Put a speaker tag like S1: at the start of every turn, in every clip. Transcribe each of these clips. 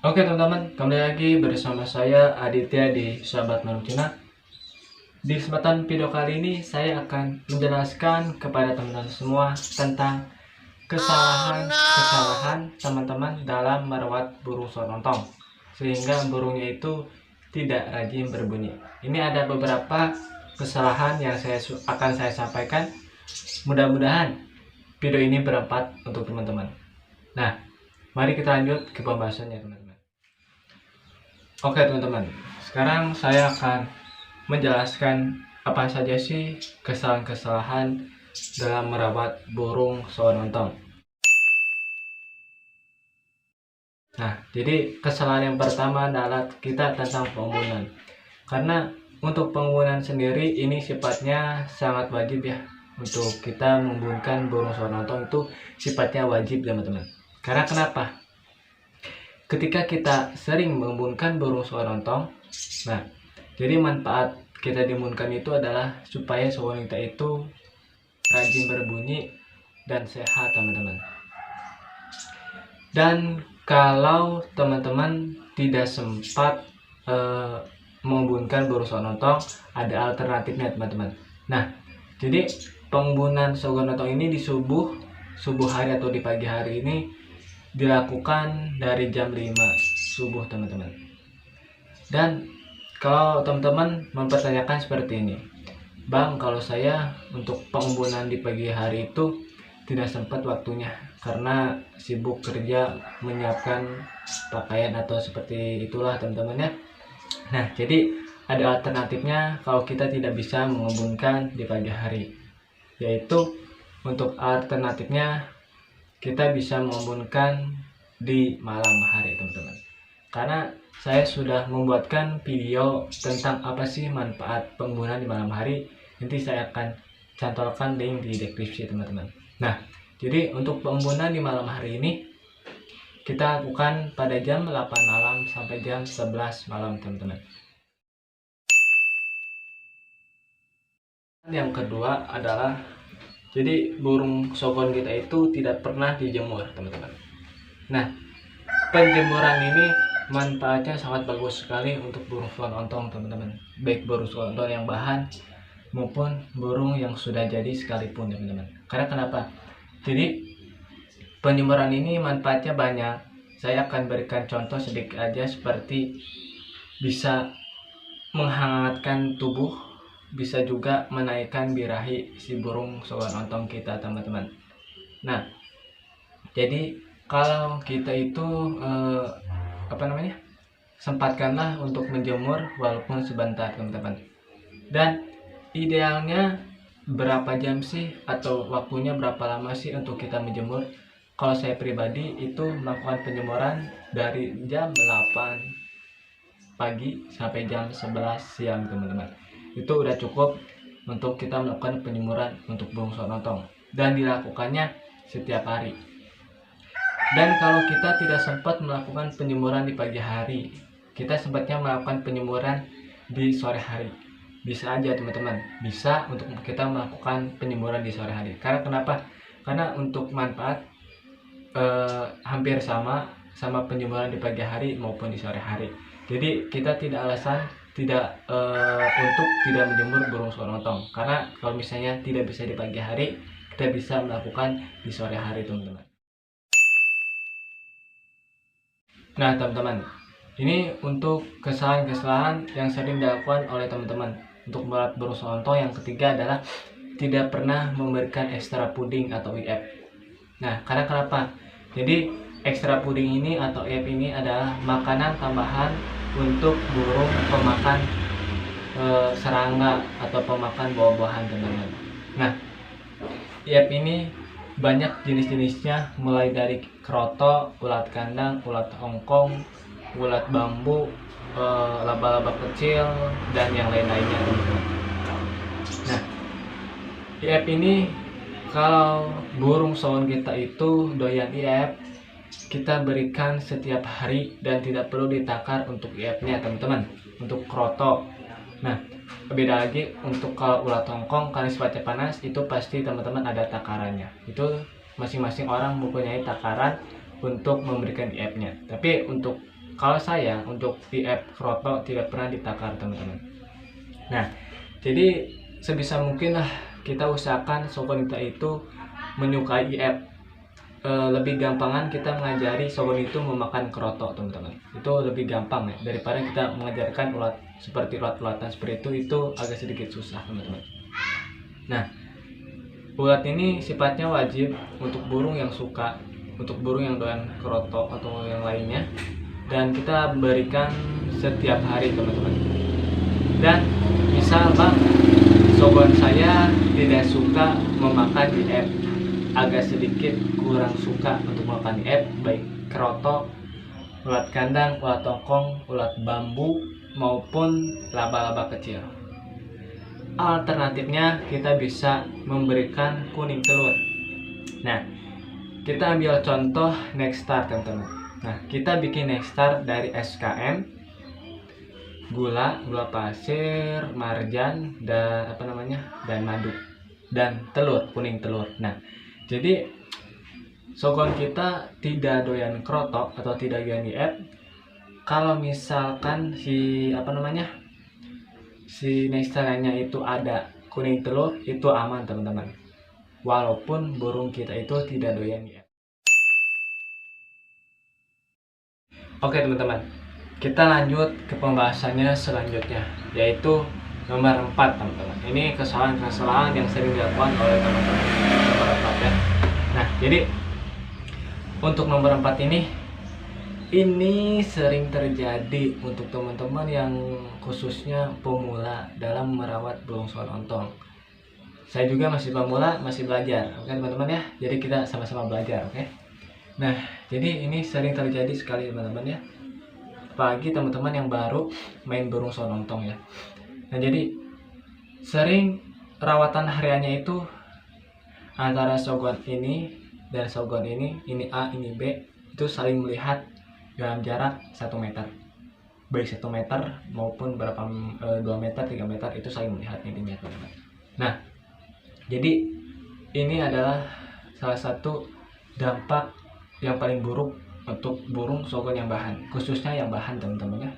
S1: Oke teman-teman, kembali lagi bersama saya Aditya di Sahabat Malucina. Di kesempatan video kali ini saya akan menjelaskan kepada teman-teman semua tentang kesalahan teman-teman dalam merawat burung sonontong sehingga burungnya itu tidak rajin berbunyi. Ini ada beberapa kesalahan yang akan saya sampaikan. Mudah-mudahan video ini bermanfaat untuk teman-teman. Nah, mari kita lanjut ke pembahasannya teman-teman. Oke teman-teman, sekarang saya akan menjelaskan apa saja sih kesalahan-kesalahan dalam merawat burung sonontong. Nah, jadi kesalahan yang pertama adalah kita tentang pengumbunan. Karena untuk pengumbunan sendiri ini sifatnya sangat wajib ya. Untuk kita mengumumkan burung sonontong itu sifatnya wajib teman-teman. Karena kenapa? Ketika kita sering mengembunkan burung sonontong, nah, jadi manfaat kita diembunkan itu adalah supaya seorang kita itu rajin berbunyi dan sehat teman-teman. Dan kalau teman-teman tidak sempat mengembunkan burung sonontong, ada alternatifnya teman-teman. Nah, jadi pengumbunan sonontong ini di subuh hari atau di pagi hari ini dilakukan dari jam 5 subuh teman-teman. Dan kalau teman-teman mempertanyakan seperti ini, Bang, kalau saya untuk pengumbunan di pagi hari itu tidak sempat waktunya karena sibuk kerja menyiapkan pakaian atau seperti itulah teman-teman ya. Nah, jadi ada alternatifnya kalau kita tidak bisa mengembunkan di pagi hari, yaitu untuk alternatifnya kita bisa mengembunkan di malam hari teman-teman. Karena saya sudah membuatkan video tentang apa sih manfaat penggunaan di malam hari. Nanti saya akan cantumkan link di deskripsi teman-teman. Nah, jadi untuk penggunaan di malam hari ini kita lakukan pada jam 8 malam sampai jam 11 malam teman-teman. Yang kedua adalah jadi burung sokon kita itu tidak pernah dijemur teman-teman. Nah, penjemuran ini manfaatnya sangat bagus sekali untuk burung sonontong teman-teman. Baik burung sonontong yang bahan maupun burung yang sudah jadi sekalipun teman-teman. Karena kenapa? Jadi penjemuran ini manfaatnya banyak. Saya akan berikan contoh sedikit aja seperti bisa menghangatkan tubuh, bisa juga menaikkan birahi si burung sonontong kita teman-teman. Nah, jadi kalau kita itu sempatkanlah untuk menjemur walaupun sebentar teman-teman. Dan idealnya berapa jam sih atau waktunya berapa lama sih untuk kita menjemur? Kalau saya pribadi itu melakukan penjemuran dari jam 8 pagi sampai jam 11 siang teman-teman. Itu udah cukup untuk kita melakukan penjemuran untuk burung sonontong dan dilakukannya setiap hari. Dan kalau kita tidak sempat melakukan penjemuran di pagi hari, kita sempatnya melakukan penjemuran di sore hari. Bisa aja teman-teman, bisa untuk kita melakukan penjemuran di sore hari. Karena kenapa? Karena untuk manfaat hampir sama penjemuran di pagi hari maupun di sore hari. Jadi kita tidak alasan tidak untuk tidak menjemur burung sonontong. Karena kalau misalnya tidak bisa di pagi hari, kita bisa melakukan di sore hari teman-teman. Nah teman-teman, ini untuk kesalahan-kesalahan yang sering dilakukan oleh teman-teman untuk merawat burung sonontong. Yang ketiga adalah tidak pernah memberikan ekstra puding atau IF. Nah, karena kenapa? Jadi ekstra puding ini atau IF ini adalah makanan tambahan untuk burung pemakan serangga atau pemakan buah-buahan teman-teman. Nah, IF ini banyak jenis-jenisnya, mulai dari kroto, ulat kandang, ulat hongkong, ulat bambu, laba-laba kecil, dan yang lain-lainnya teman-teman. Nah, IF ini kalau burung sonon kita itu doyan IF, kita berikan setiap hari dan tidak perlu ditakar untuk IF-nya teman-teman. Untuk kroto, nah beda lagi untuk kalau ulat hongkong karena sifatnya panas itu pasti teman-teman ada takarannya. Itu masing-masing orang mempunyai takaran untuk memberikan IF-nya. Tapi untuk Kalau saya untuk IF kroto tidak pernah ditakar teman-teman. Nah, jadi sebisa mungkin lah kita usahakan shogun kita itu menyukai IF. Lebih gampangan kita mengajari shogun itu memakan kroto teman-teman. Itu lebih gampang ya daripada kita mengajarkan ulat seperti ulat-ulatan seperti itu agak sedikit susah teman-teman. Nah, ulat ini sifatnya wajib untuk burung yang suka, untuk burung yang doyan kroto atau yang lainnya, dan kita berikan setiap hari teman-teman. Dan misal bang, shogun saya tidak suka memakan IF, agak sedikit kurang suka untuk makan IF, baik kroto, ulat kandang, ulat tongkong, ulat bambu maupun laba-laba kecil. Alternatifnya kita bisa memberikan kuning telur. Nah, kita ambil contoh Nexstar teman-teman. Nah, kita bikin Nexstar dari SKM, gula pasir, marjan, dan dan madu, dan telur, kuning telur. Nah, jadi shogun kita tidak doyan kroto atau tidak doyan IF. Kalau misalkan si Nexstarnya itu ada kuning telur, itu aman teman-teman. Walaupun burung kita itu tidak doyan IF. Oke teman-teman, kita lanjut ke pembahasannya selanjutnya, yaitu nomor 4 teman-teman. Ini kesalahan-kesalahan yang sering dilakukan oleh teman-teman. Nomor 4 ya. Nah, jadi untuk nomor 4 ini sering terjadi untuk teman-teman yang khususnya pemula dalam merawat burung shogon ontong. Saya juga masih pemula, masih belajar, oke teman-teman ya. Jadi kita sama-sama belajar, oke. Nah, jadi ini sering terjadi sekali teman-teman ya. Apalagi teman-teman yang baru main burung shogon ontong ya. Nah, jadi sering rawatan hariannya itu antara shogun ini dan shogun ini A, ini B, itu saling melihat dalam jarak 1 meter. Baik 1 meter maupun 2 meter, 3 meter, itu saling melihat intinya teman-teman. Nah, jadi ini adalah salah satu dampak yang paling buruk untuk burung shogun yang bahan, khususnya yang bahan teman-teman ya.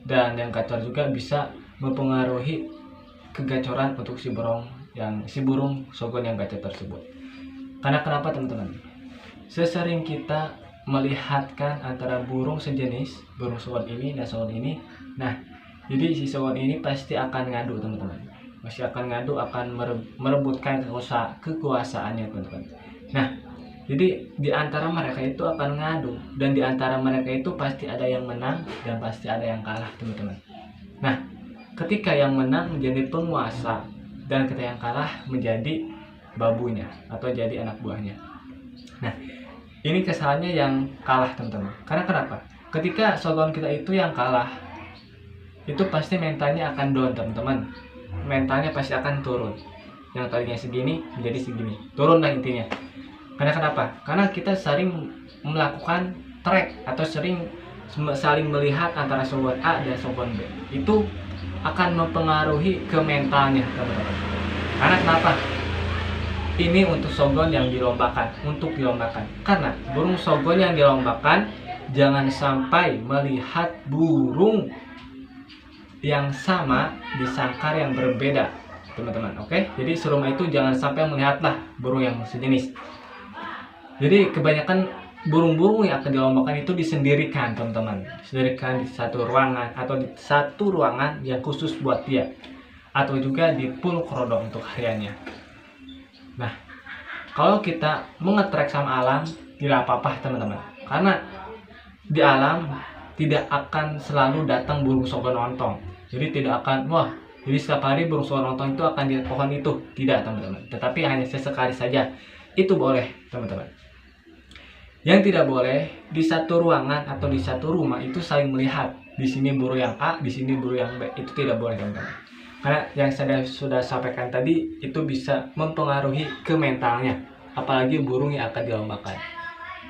S1: Dan yang gacor juga bisa mempengaruhi kegacoran untuk si burung shogun yang gacor tersebut. Karena kenapa teman-teman? Sesering kita melihatkan antara burung sejenis, burung shogun ini dan shogun ini, nah jadi si shogun ini pasti akan ngadu teman-teman. Pasti akan ngadu, akan merebutkan kekuasaannya teman-teman. Nah, jadi di antara mereka itu akan ngadu, dan di antara mereka itu pasti ada yang menang dan pasti ada yang kalah teman-teman. Nah, ketika yang menang menjadi penguasa dan ketika yang kalah menjadi babunya atau jadi anak buahnya. Nah, ini kesalahannya yang kalah teman-teman. Karena kenapa? Ketika shogun kita itu yang kalah, itu pasti mentalnya akan down teman-teman. Mentalnya pasti akan turun. Yang tadinya segini menjadi segini. Turun lah intinya. Karena kenapa? Karena kita sering melakukan track atau sering saling melihat antara shogun A dan shogun B. Itu akan mempengaruhi ke mentalnya teman-teman. Karena kenapa? Ini untuk shogun yang dilombakan, Karena burung shogun yang dilombakan jangan sampai melihat burung yang sama di sangkar yang berbeda teman-teman. Oke? Jadi serumah itu jangan sampai melihatlah burung yang sejenis. Jadi kebanyakan burung-burung yang akan dilombakan itu disendirikan teman-teman. Disendirikan di satu ruangan atau di satu ruangan yang khusus buat dia. Atau juga di pool krodo untuk hariannya. Nah, kalau kita mengetrek sama alam, tidak apa-apa teman-teman. Karena di alam tidak akan selalu datang burung shogun ontong. Jadi tidak akan, jadi setiap hari burung shogun ontong itu akan di pohon itu. Tidak teman-teman. Tetapi hanya sesekali saja. Itu boleh teman-teman. Yang tidak boleh di satu ruangan atau di satu rumah itu saling melihat. Di sini burung yang A, di sini burung yang B. Itu tidak boleh teman-teman. Karena yang saya sudah sampaikan tadi itu bisa mempengaruhi ke mentalnya. Apalagi burung yang akan dilombakan.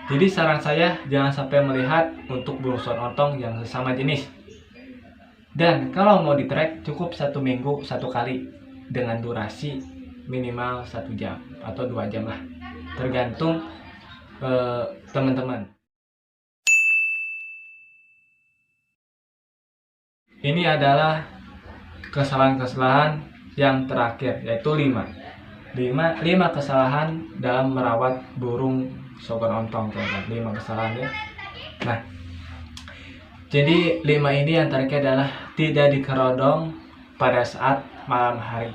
S1: Jadi saran saya jangan sampai melihat untuk burung shogun ontong yang sesama jenis. Dan kalau mau di track cukup 1 minggu 1 kali dengan durasi minimal 1 jam atau 2 jam lah. Tergantung teman-teman. Ini adalah kesalahan-kesalahan yang terakhir, yaitu 5 kesalahan dalam merawat burung sogon ontong, teman-teman. 5 kesalahan ya. Nah, jadi 5 ini yang terakhir adalah tidak dikerodong pada saat malam hari.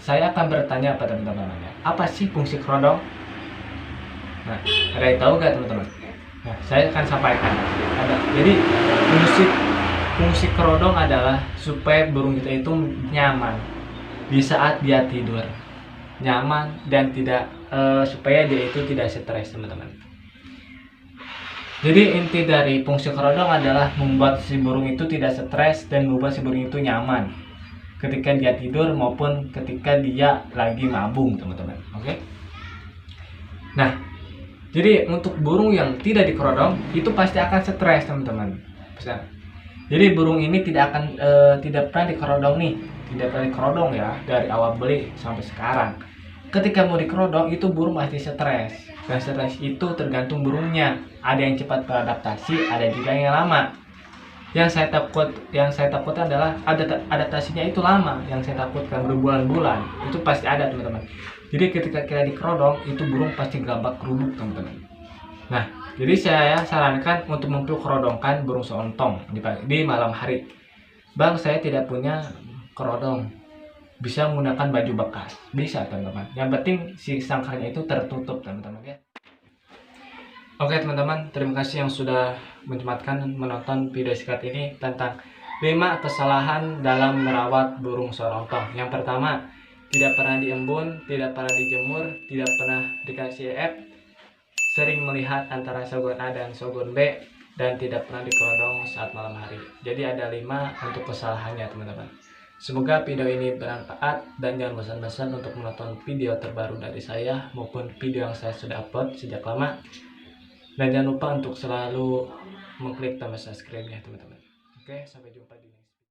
S1: Saya akan bertanya pada teman-teman, apa sih fungsi kerodong? Nah, ada yang tahu gak teman-teman? Nah, saya akan sampaikan. Jadi fungsi kerodong adalah supaya burung kita itu nyaman di saat dia tidur, nyaman dan tidak supaya dia itu tidak stres, teman-teman. Jadi inti dari fungsi kerodong adalah membuat si burung itu tidak stres dan membuat si burung itu nyaman ketika dia tidur maupun ketika dia lagi mabung, teman-teman. Oke. Nah, jadi untuk burung yang tidak dikerodong itu pasti akan stres, teman-teman. Jadi burung ini tidak pernah dikerodong nih, tidak pernah dikerodong ya dari awal beli sampai sekarang. Ketika mau dikerodong itu burung pasti stres. Dan stres itu tergantung burungnya. Ada yang cepat beradaptasi, ada juga yang lama. Yang saya takutkan adalah adaptasinya itu lama. Yang saya takutkan berbulan-bulan itu pasti ada, teman-teman. Jadi ketika kita dikerodong itu burung pasti gabak kerubuk, teman-teman. Nah, jadi saya sarankan untuk memperkerodongkan burung seontong di malam hari. Bang, saya tidak punya kerodong. Bisa menggunakan baju bekas. Bisa, teman-teman. Yang penting si sangkarnya itu tertutup, teman-teman ya. Oke, teman-teman, terima kasih yang sudah menonton video singkat ini tentang 5 kesalahan dalam merawat burung seontong. Yang pertama, tidak pernah diembun, tidak pernah dijemur, tidak pernah dikasih EF, sering melihat antara sogon A dan sogon B, dan tidak pernah dikerodong saat malam hari. Jadi ada 5 untuk kesalahannya, teman-teman. Semoga video ini bermanfaat dan jangan bosan-bosan untuk menonton video terbaru dari saya maupun video yang saya sudah upload sejak lama. Dan jangan lupa untuk selalu mengklik tombol subscribe-nya, teman-teman. Oke, sampai jumpa di next.